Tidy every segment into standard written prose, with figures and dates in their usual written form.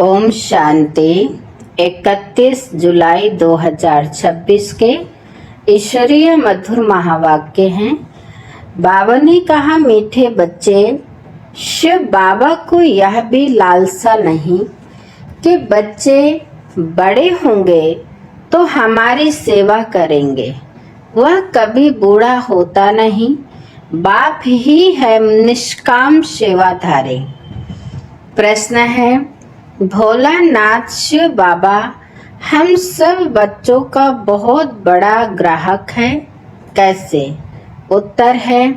ओम शांति। 31 जुलाई 2026 के ईश्वरीय मधुर महावाक्य हैं। बाबा ने कहा, मीठे बच्चे, शिव बाबा को यह भी लालसा नहीं कि बच्चे बड़े होंगे तो हमारी सेवा करेंगे। वह कभी बूढ़ा होता नहीं, बाप ही है निष्काम सेवाधारी। प्रश्न है, भोलानाथ शिव बाबा हम सब बच्चों का बहुत बड़ा ग्राहक है, कैसे? उत्तर है,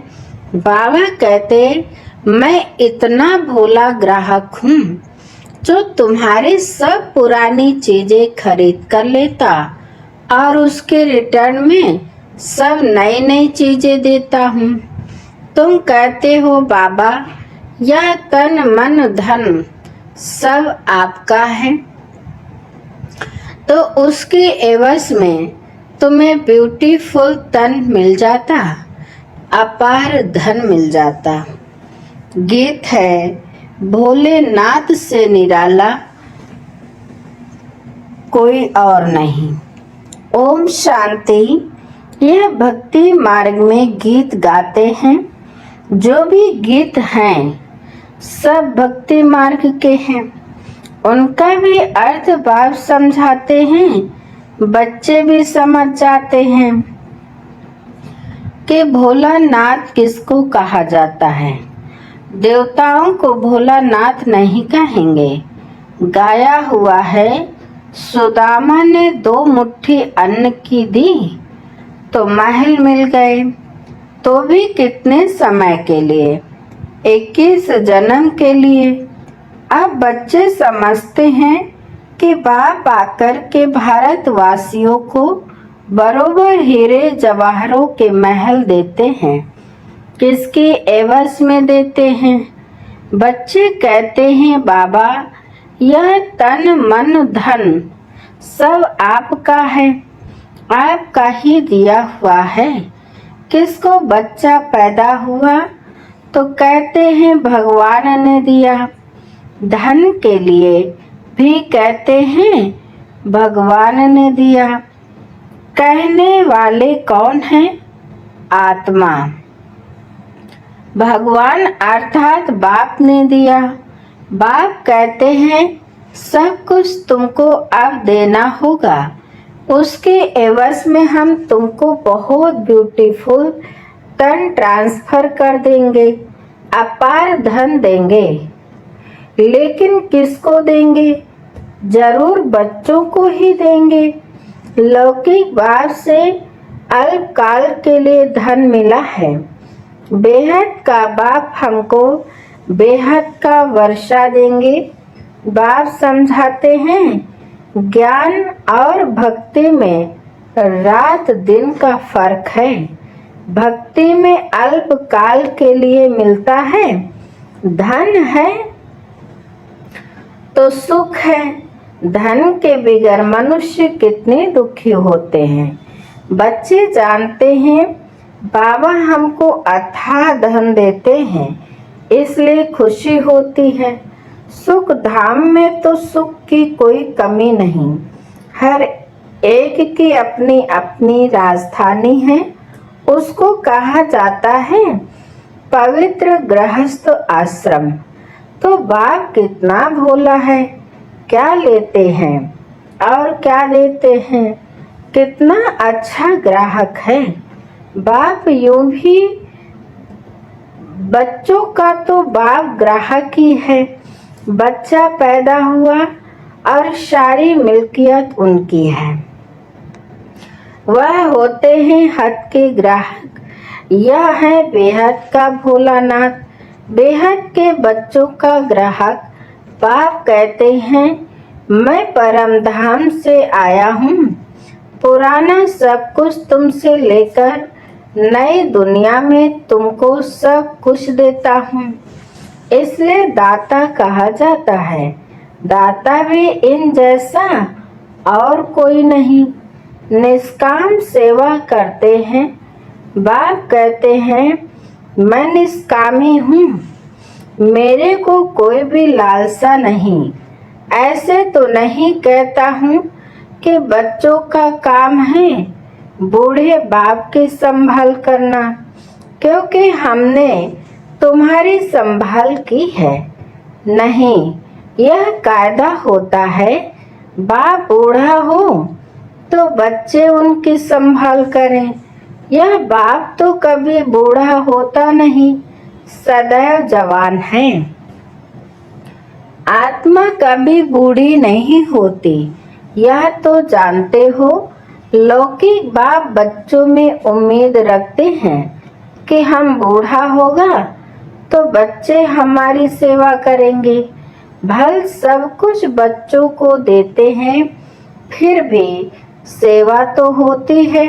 बाबा कहते, मैं इतना भोला ग्राहक हूँ जो तुम्हारी सब पुरानी चीजें खरीद कर लेता और उसके रिटर्न में सब नई नई चीजें देता हूँ। तुम कहते हो बाबा यह तन मन धन सब आपका है, तो उसके एवज में तुम्हें ब्यूटीफुल तन मिल जाता, अपार धन मिल जाता। गीत है, भोलेनाथ से निराला कोई और नहीं। ओम शांति। यह भक्ति मार्ग में गीत गाते हैं। जो भी गीत हैं सब भक्ति मार्ग के हैं। उनका भी अर्थ भाव समझाते हैं। बच्चे भी समझ जाते हैं कि भोलानाथ किसको कहा जाता है। देवताओं को भोलानाथ नहीं कहेंगे। गाया हुआ है, सुदामा ने 2 मुट्ठी अन्न की दी तो महल मिल गए, तो भी कितने समय के लिए? 21 जन्म के लिए। अब बच्चे समझते हैं कि बाप आकर के भारतवासियों को बरोबर हीरे जवाहरों के महल देते हैं। किसके एवज में देते हैं? बच्चे कहते हैं, बाबा यह तन मन धन सब आपका है, आपका ही दिया हुआ है। किसको बच्चा पैदा हुआ तो कहते हैं भगवान ने दिया। धन के लिए भी कहते हैं भगवान ने दिया। कहने वाले कौन हैं? आत्मा। भगवान अर्थात बाप ने दिया। बाप कहते हैं सब कुछ तुमको अब देना होगा, उसके एवज में हम तुमको बहुत ब्यूटीफुल तन ट्रांसफर कर देंगे, अपार धन देंगे। लेकिन किसको देंगे? जरूर बच्चों को ही देंगे। लौकिक बाप से अल्पकाल के लिए धन मिला है। बेहद का बाप हमको बेहद का वर्षा देंगे। बाप समझाते हैं, ज्ञान और भक्ति में रात दिन का फर्क है। भक्ति में अल्प काल के लिए मिलता है, धन है तो सुख है। धन के बिगर मनुष्य कितने दुखी होते हैं। बच्चे जानते हैं बाबा हमको अथाह धन देते हैं, इसलिए खुशी होती है। सुख धाम में तो सुख की कोई कमी नहीं। हर एक की अपनी अपनी राजधानी है। उसको कहा जाता है पवित्र गृहस्थ आश्रम। तो बाप कितना भोला है, क्या लेते हैं और क्या देते हैं। कितना अच्छा ग्राहक है। बाप यूं भी बच्चों का तो बाप ग्राहक ही है। बच्चा पैदा हुआ और सारी मिल्कियत उनकी है। वह होते हैं हद के ग्राहक। यह है बेहद का भोलानाथ, बेहद के बच्चों का ग्राहक। बाप कहते हैं, मैं परम धाम से आया हूँ। पुराना सब कुछ तुमसे लेकर नई दुनिया में तुमको सब कुछ देता हूँ। इसलिए दाता कहा जाता है। दाता भी इन जैसा और कोई नहीं। निष्काम सेवा करते हैं। बाप कहते हैं, मैं निष्कामी हूँ, मेरे को कोई भी लालसा नहीं। ऐसे तो नहीं कहता हूँ कि बच्चों का काम है बूढ़े बाप की संभाल करना, क्योंकि हमने तुम्हारी संभाल की है। नहीं, यह कायदा होता है, बाप बूढ़ा हो तो बच्चे उनकी संभाल करें। यह बाप तो कभी बूढ़ा होता नहीं, सदैव जवान है। आत्मा कभी बूढ़ी नहीं होती, यह तो जानते हो। लौकिक बाप बच्चों में उम्मीद रखते हैं कि हम बूढ़ा होगा तो बच्चे हमारी सेवा करेंगे। भल सब कुछ बच्चों को देते हैं, फिर भी सेवा तो होती है।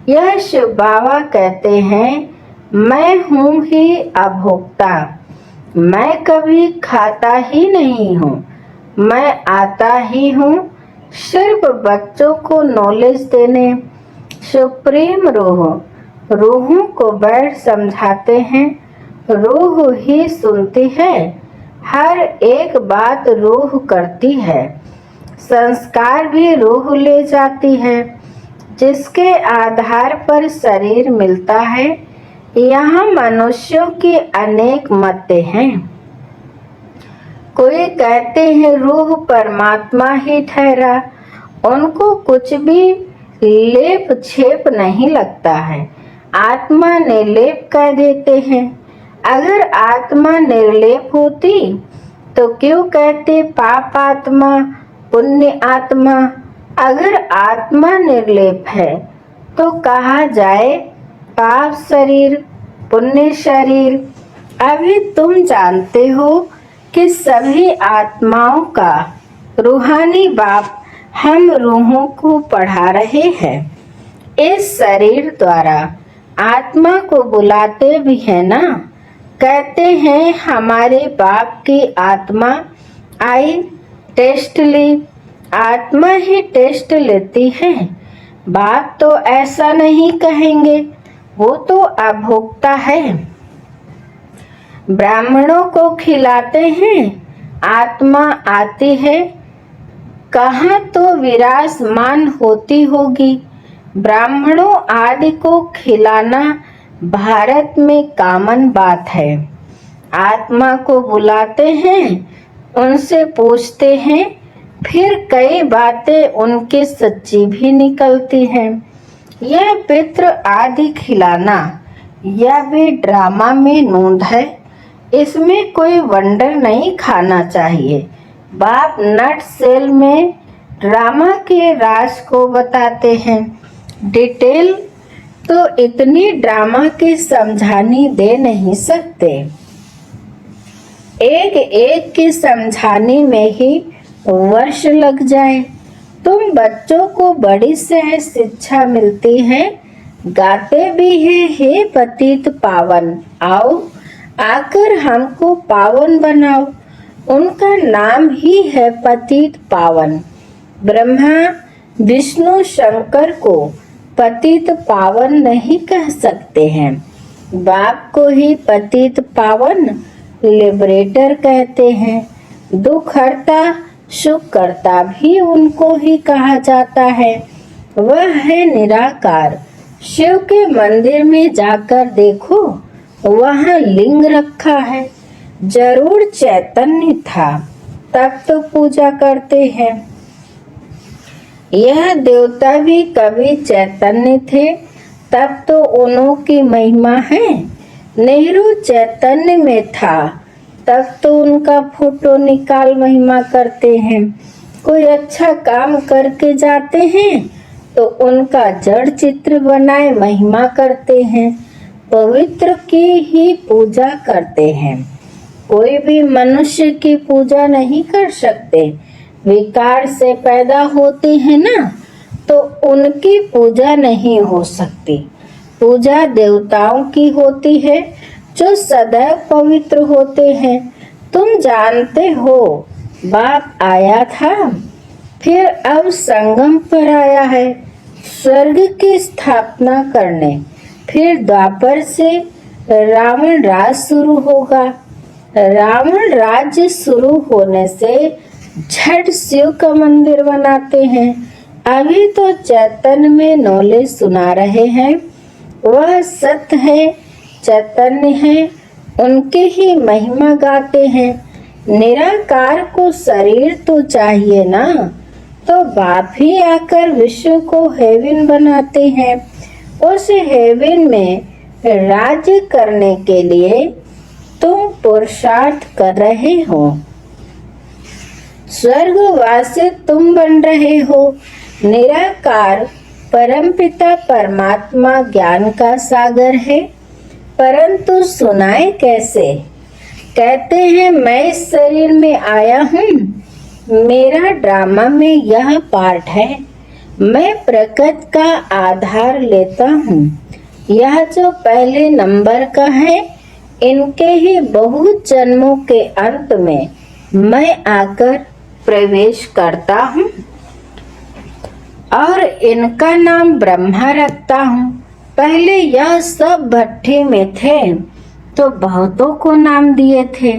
यह शिव बाबा कहते हैं, मैं हूँ ही अभोक्ता, मैं कभी खाता ही नहीं हूँ, मैं आता ही हूँ सिर्फ बच्चों को नॉलेज देने। सुप्रीम रूहों को बैठ समझाते हैं, रूह ही सुनती है, हर एक बात रूह करती है, संस्कार भी रूह ले जाती है, जिसके आधार पर शरीर मिलता है। यहाँ मनुष्यों की अनेक मतें हैं। कोई कहते हैं रूह परमात्मा ही ठहरा, उनको कुछ भी लेप छेप नहीं लगता है, आत्मा निर्लेप कह देते हैं। अगर आत्मा निर्लेप होती तो क्यों कहते पाप आत्मा पुण्य आत्मा। अगर आत्मा निर्लेप है तो कहा जाए पाप शरीर पुण्य शरीर। अभी तुम जानते हो कि सभी आत्माओं का रूहानी बाप हम रूहों को पढ़ा रहे हैं। इस शरीर द्वारा आत्मा को बुलाते भी है ना, कहते हैं हमारे बाप की आत्मा आई टेस्ट ली। आत्मा ही टेस्ट लेती है, बाप तो ऐसा नहीं कहेंगे, वो तो अभोक्ता है। ब्राह्मणों को खिलाते हैं, आत्मा आती है, कहाँ तो विराजमान होती होगी। ब्राह्मणों आदि को खिलाना भारत में कॉमन बात है। आत्मा को बुलाते हैं, उनसे पूछते हैं, फिर कई बातें उनकी सच्ची भी निकलती हैं। यह पितृ आदि खिलाना यह भी ड्रामा में नोंद है, इसमें कोई वंडर नहीं खाना चाहिए। बाप नट सेल में ड्रामा के राज को बताते हैं। डिटेल तो इतनी ड्रामा की समझानी दे नहीं सकते, एक एक की समझाने में ही वर्ष लग जाए। तुम बच्चों को बड़ी सहज शिक्षा मिलती है, गाते भी हैं, हे पतित पावन आओ, आकर हमको पावन बनाओ। उनका नाम ही है पतित पावन। ब्रह्मा विष्णु शंकर को पतित पावन नहीं कह सकते हैं, बाप को ही पतित पावन लिबरेटर कहते हैं। दुख हरता सुख करता भी उनको ही कहा जाता है। वह है निराकार। शिव के मंदिर में जाकर देखो, वहाँ लिंग रखा है, जरूर चैतन्य था, तब तो पूजा करते हैं। यह देवता भी कभी चैतन्य थे, तब तो उन्हों की महिमा है। नेहरू चैतन्य में था, तब तो उनका फोटो निकाल महिमा करते हैं। कोई अच्छा काम करके जाते हैं तो उनका जड़ चित्र बनाए महिमा करते हैं, पवित्र की ही पूजा करते हैं। कोई भी मनुष्य की पूजा नहीं कर सकते, विकार से पैदा होते हैं ना, तो उनकी पूजा नहीं हो सकती। पूजा देवताओं की होती है जो सदैव पवित्र होते हैं। तुम जानते हो बाप आया था, फिर अब संगम पर आया है स्वर्ग की स्थापना करने, फिर द्वापर से रावण राज शुरू होगा। रावण राज्य शुरू होने से झट शिव का मंदिर बनाते हैं। अभी तो चैतन्य में नॉलेज सुना रहे हैं। वह सत्य है, चैतन्य है, उनके ही महिमा गाते हैं। निराकार को शरीर तो चाहिए ना, तो बाप ही आकर विश्व को हेवन बनाते हैं। उस हेवन में राज्य करने के लिए तुम पुरुषार्थ कर रहे हो। स्वर्गवासी तुम बन रहे हो। निराकार परमपिता परमात्मा ज्ञान का सागर है, परंतु सुनाए कैसे? कहते हैं मैं इस शरीर में आया हूँ, मेरा ड्रामा में यह पार्ट है। मैं प्रकृति का आधार लेता हूँ। यह जो पहले नंबर का है, इनके ही बहुत जन्मों के अंत में मैं आकर प्रवेश करता हूँ और इनका नाम ब्रह्मा रखता हूँ। पहले यह सब भट्ठे में थे तो बहुतों को नाम दिए थे,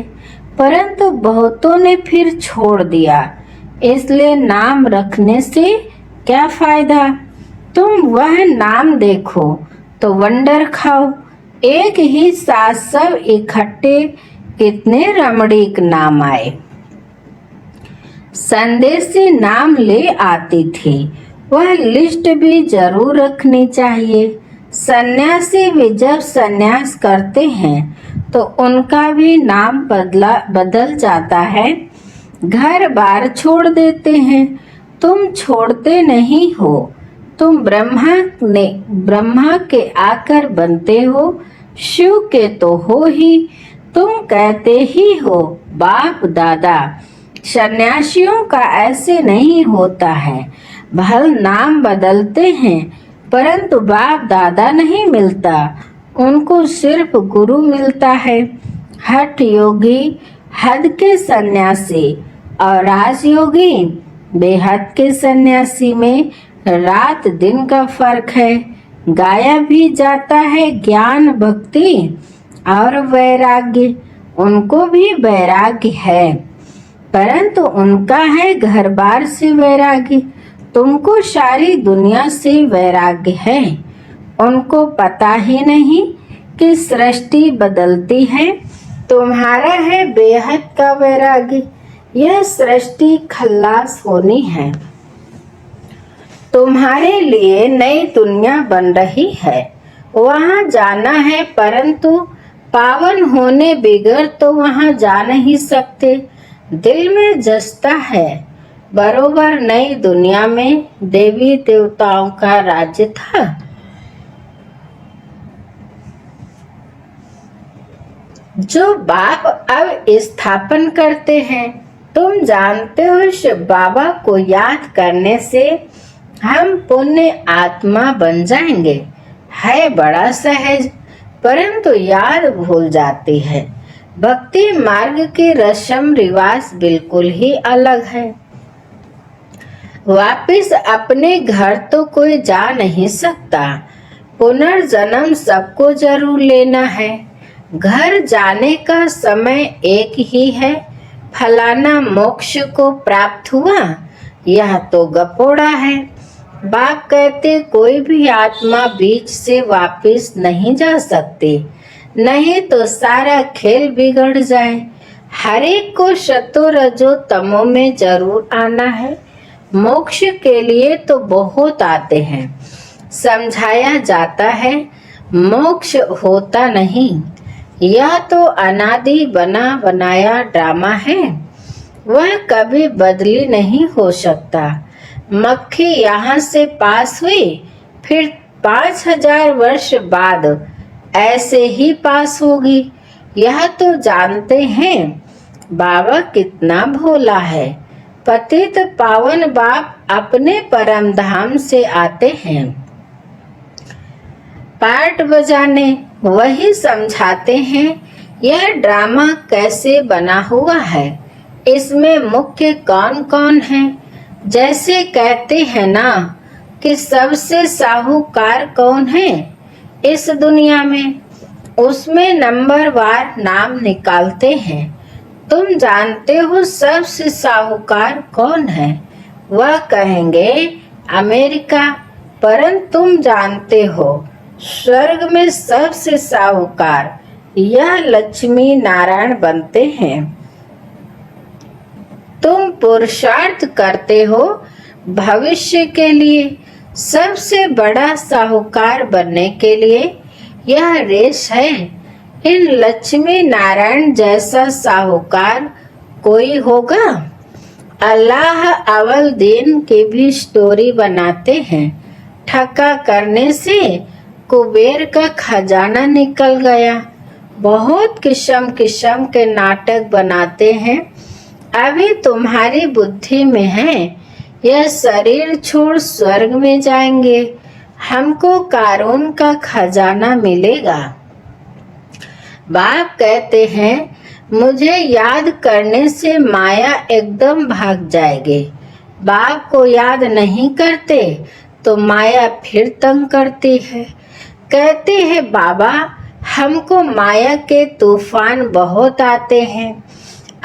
परंतु बहुतों ने फिर छोड़ दिया। इसलिए नाम रखने से क्या फायदा? तुम वह नाम देखो तो वंडर खाओ। एक ही साथ सब इकट्ठे कितने रमणीक नाम आए। संदेशी नाम ले आती थी, वह लिस्ट भी जरूर रखनी चाहिए। सन्यासी भी जब सन्यास करते हैं तो उनका भी नाम बदल जाता है। घर बार छोड़ देते हैं। तुम छोड़ते नहीं हो, तुम ब्रह्मा के आकर बनते हो, शिव के तो हो ही। तुम कहते ही हो बाप दादा। सन्यासियों का ऐसे नहीं होता है। भल नाम बदलते हैं, परंतु बाप दादा नहीं मिलता, उनको सिर्फ गुरु मिलता है। हठ योगी हद के सन्यासी और राजयोगी बेहद के सन्यासी में रात दिन का फर्क है। गाया भी जाता है ज्ञान भक्ति और वैराग्य। उनको भी वैराग्य है, परंतु उनका है घर बार से वैराग्य। तुमको सारी दुनिया से वैराग्य है। उनको पता ही नहीं कि सृष्टि बदलती है। तुम्हारा है बेहद का वैराग्य। यह सृष्टि खल्लास होनी है। तुम्हारे लिए नई दुनिया बन रही है, वहां जाना है, परंतु पावन होने बिगड़ तो वहां जा नहीं सकते। दिल में जचता है बरोबर नई दुनिया में देवी देवताओं का राज्य था। जो बाप अब स्थापन करते हैं। तुम जानते हो शिव बाबा को याद करने से हम पुण्य आत्मा बन जाएंगे। है बड़ा सहज, परंतु याद भूल जाती है। भक्ति मार्ग के रस्म रिवाज बिल्कुल ही अलग है। वापिस अपने घर तो कोई जा नहीं सकता। पुनर्जन्म सबको जरूर लेना है। घर जाने का समय एक ही है। फलाना मोक्ष को प्राप्त हुआ, यह तो गपोड़ा है। बाप कहते कोई भी आत्मा बीच से वापिस नहीं जा सकती, नहीं तो सारा खेल बिगड़ जाए। हर एक को सतो रजो तमो में जरूर आना है। मोक्ष के लिए तो बहुत आते हैं। समझाया जाता है मोक्ष होता नहीं, यह तो अनादि बना बनाया ड्रामा है। वह कभी बदली नहीं हो सकता। मक्खी यहाँ से पास हुई, फिर 5000 वर्ष बाद ऐसे ही पास होगी। यह तो जानते हैं। बाबा कितना भोला है। पतित पावन बाप अपने परम धाम से आते हैं पार्ट बजाने, वही समझाते हैं यह ड्रामा कैसे बना हुआ है, इसमें मुख्य कौन कौन है। जैसे कहते हैं ना कि सबसे साहूकार कौन है इस दुनिया में, उसमें नंबर वार नाम निकालते हैं। तुम जानते हो सबसे साहूकार कौन है? वह कहेंगे अमेरिका। परंतु तुम जानते हो स्वर्ग में सबसे साहूकार यह लक्ष्मी नारायण बनते हैं। तुम पुरुषार्थ करते हो भविष्य के लिए, सबसे बड़ा साहूकार बनने के लिए। यह रेस है। इन लक्ष्मी नारायण जैसा साहूकार कोई होगा? अल्लाह अव्वल दिन की भी स्टोरी बनाते हैं। ठक्का करने से कुबेर का खजाना निकल गया। बहुत किस्म किस्म के नाटक बनाते हैं। अभी तुम्हारी बुद्धि में है यह शरीर छोड़ स्वर्ग में जाएंगे, हमको कारून का खजाना मिलेगा। बाप कहते हैं मुझे याद करने से माया एकदम भाग जाएगी। बाप को याद नहीं करते तो माया फिर तंग करती है। कहते हैं बाबा हमको माया के तूफान बहुत आते हैं।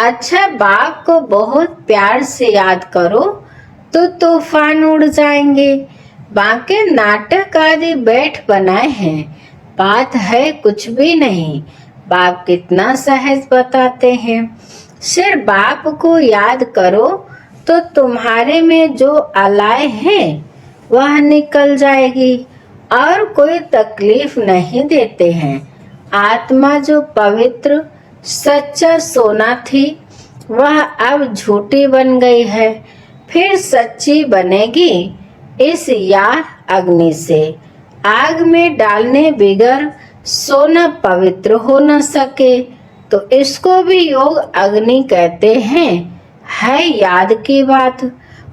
अच्छा, बाप को बहुत प्यार से याद करो तो तूफान उड़ जाएंगे। बाकी नाटक आदि बैठ बनाए हैं, बात है कुछ भी नहीं। बाप कितना सहज बताते हैं। सिर्फ बाप को याद करो तो तुम्हारे में जो अलाय है वह निकल जाएगी और कोई तकलीफ नहीं देते हैं। आत्मा जो पवित्र सच्चा सोना थी वह अब झूठी बन गई है, फिर सच्ची बनेगी इस याद अग्नि से। आग में डालने बिगर सोना पवित्र हो न सके तो इसको भी योग अग्नि कहते हैं। है याद की बात।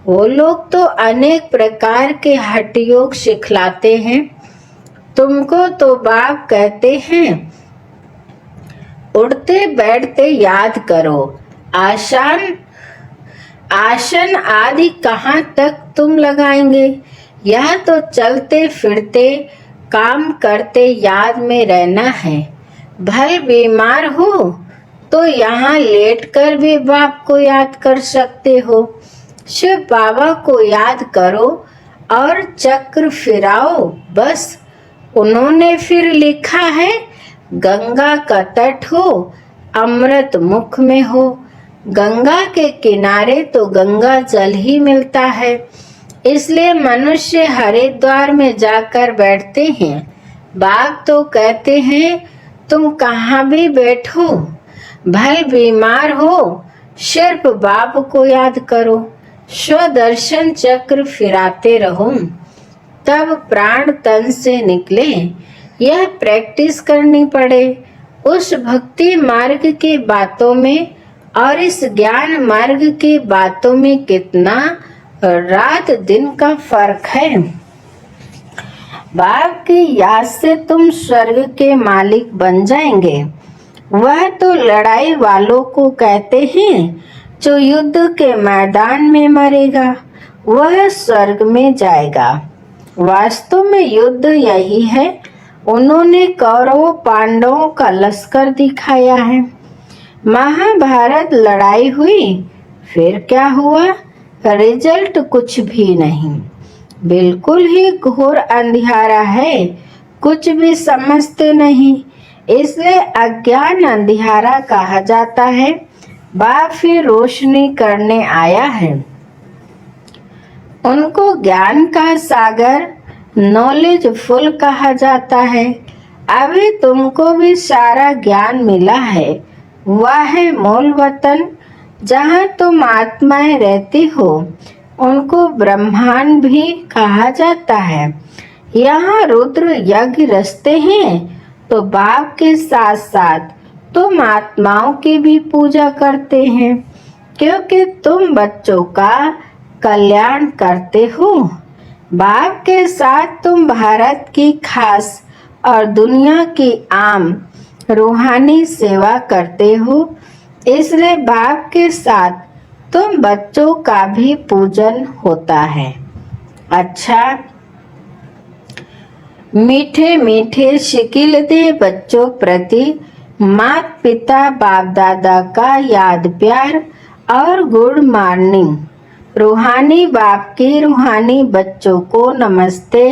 वो लोग तो अनेक प्रकार के हठ योग सिखलाते हैं। तुमको तो बाप कहते हैं उठते बैठते याद करो। आसन आदि कहाँ तक तुम लगाएंगे? यह तो चलते फिरते काम करते याद में रहना है। भल बीमार हो तो यहाँ लेटकर भी बाप को याद कर सकते हो। शिव बाबा को याद करो और चक्र फिराओ बस। उन्होंने फिर लिखा है गंगा का तट हो अमृत मुख में हो। गंगा के किनारे तो गंगा जल ही मिलता है, इसलिए मनुष्य हरिद्वार में जाकर बैठते हैं। बाप तो कहते हैं तुम कहाँ भी बैठो, भल बीमार हो सिर्फ बाप को याद करो। स्वदर्शन चक्र फिराते रहो तब प्राण तन से निकले। यह प्रैक्टिस करनी पड़े। उस भक्ति मार्ग की बातों में और इस ज्ञान मार्ग की बातों में कितना रात दिन का फर्क है। बाप की याद से तुम स्वर्ग के मालिक बन जाएंगे। वह तो लड़ाई वालों को कहते हैं जो युद्ध के मैदान में मरेगा वह स्वर्ग में जाएगा। वास्तव में युद्ध यही है। उन्होंने कौरवों पांडवों का लश्कर दिखाया है। महाभारत लड़ाई हुई, फिर क्या हुआ? रिजल्ट कुछ भी नहीं। बिल्कुल ही घोर अंधियारा है, कुछ भी समझते नहीं, इसलिए अज्ञान अंधियारा कहा जाता है। बाप फिर रोशनी करने आया है। उनको ज्ञान का सागर नॉलेज फुल कहा जाता है। अभी तुमको भी सारा ज्ञान मिला है। वह है मूल वतन जहाँ तुम आत्माएं रहती हो। उनको ब्रह्मांड भी कहा जाता है। यहाँ रुद्र यज्ञ रचते हैं तो बाप के साथ साथ तुम आत्माओं की भी पूजा करते हैं, क्योंकि तुम बच्चों का कल्याण करते हो। बाप के साथ तुम भारत की खास और दुनिया की आम रूहानी सेवा करते हो, इसलिए बाप के साथ तुम बच्चों का भी पूजन होता है। अच्छा, मीठे मीठे शिकिल दे बच्चों प्रति माता पिता बाप दादा का याद प्यार और गुड मॉर्निंग। रूहानी बाप के रूहानी बच्चों को नमस्ते।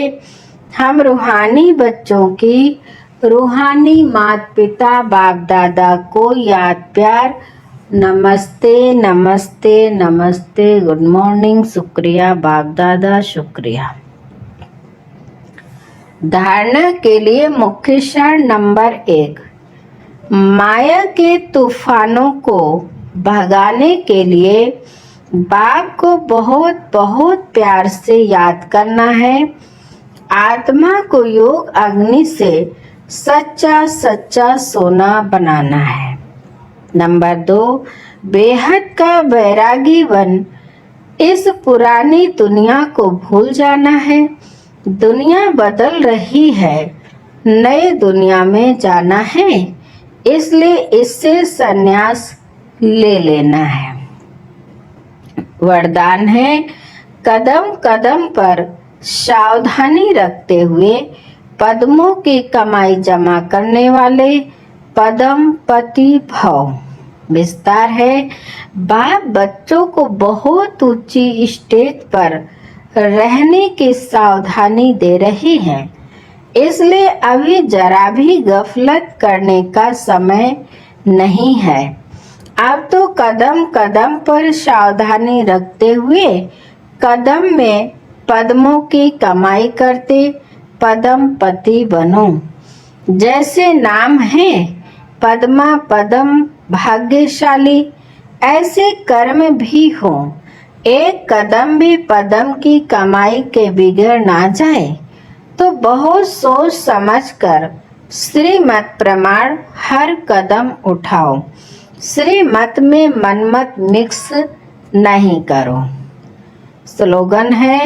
हम रूहानी बच्चों की रूहानी माता पिता बाप दादा को याद प्यार नमस्ते नमस्ते नमस्ते। Good morning. शुक्रिया बाप दादा, शुक्रिया। धारणा के लिए मुख्य सार नंबर 1, माया के तूफानों को भगाने के लिए बाप को बहुत बहुत प्यार से याद करना है। आत्मा को योग अग्नि से सच्चा सच्चा सोना बनाना है। नंबर 2, बेहद का वैरागी बन इस पुरानी दुनिया को भूल जाना है। दुनिया बदल रही है, नए दुनिया में जाना है, इसलिए इससे संन्यास ले लेना है। वरदान है, कदम कदम पर सावधानी रखते हुए पद्मों की कमाई जमा करने वाले पद्म पति भव। विस्तार है, बाप बच्चों को बहुत ऊंची स्टेज पर रहने की सावधानी दे रही है, इसलिए अभी जरा भी गफलत करने का समय नहीं है। अब तो कदम कदम पर सावधानी रखते हुए कदम में पद्मों की कमाई करते पद्म पति बनो। जैसे नाम है पद्मा पद्म भाग्यशाली, ऐसे कर्म भी हो। एक कदम भी पद्म की कमाई के बिगड़ ना जाए तो बहुत सोच समझकर श्रीमत प्रमाण हर कदम उठाओ। श्रीमत में मनमत मिक्स नहीं करो। स्लोगन है,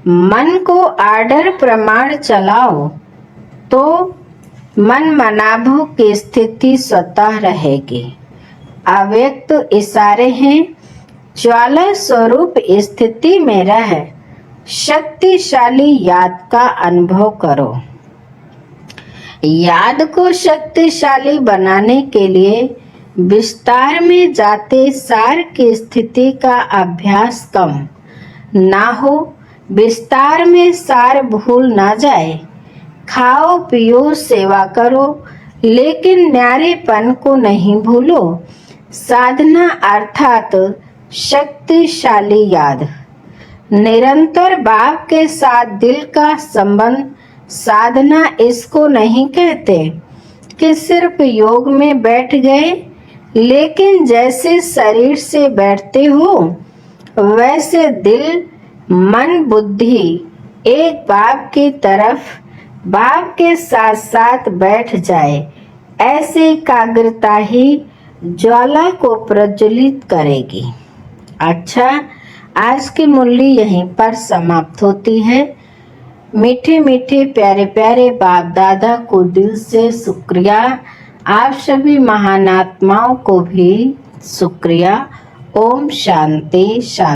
मन को आर्डर प्रमाण चलाओ तो मन मनाभों की स्थिति स्वतः रहेगी। अव्यक्त इशारे हैं, ज्वाला स्वरूप स्थिति में रह शक्तिशाली याद का अनुभव करो। याद को शक्तिशाली बनाने के लिए विस्तार में जाते सार की स्थिति का अभ्यास कम ना हो। विस्तार में सार भूल ना जाए। खाओ पियो सेवा करो, लेकिन न्यारेपन को नहीं भूलो। साधना अर्थात शक्तिशाली याद। निरंतर बाप के साथ दिल का संबंध साधना इसको नहीं कहते कि सिर्फ योग में बैठ गए, लेकिन जैसे शरीर से बैठते हो वैसे दिल मन बुद्धि एक बाप की तरफ बाप के साथ साथ बैठ जाए। ऐसी एकाग्रता ही ज्वाला को प्रज्वलित करेगी। अच्छा, आज की मुरली यहीं पर समाप्त होती है। मीठे मीठे प्यारे प्यारे बाप दादा को दिल से शुक्रिया। आप सभी महान आत्माओं को भी शुक्रिया। ओम शांति शांति।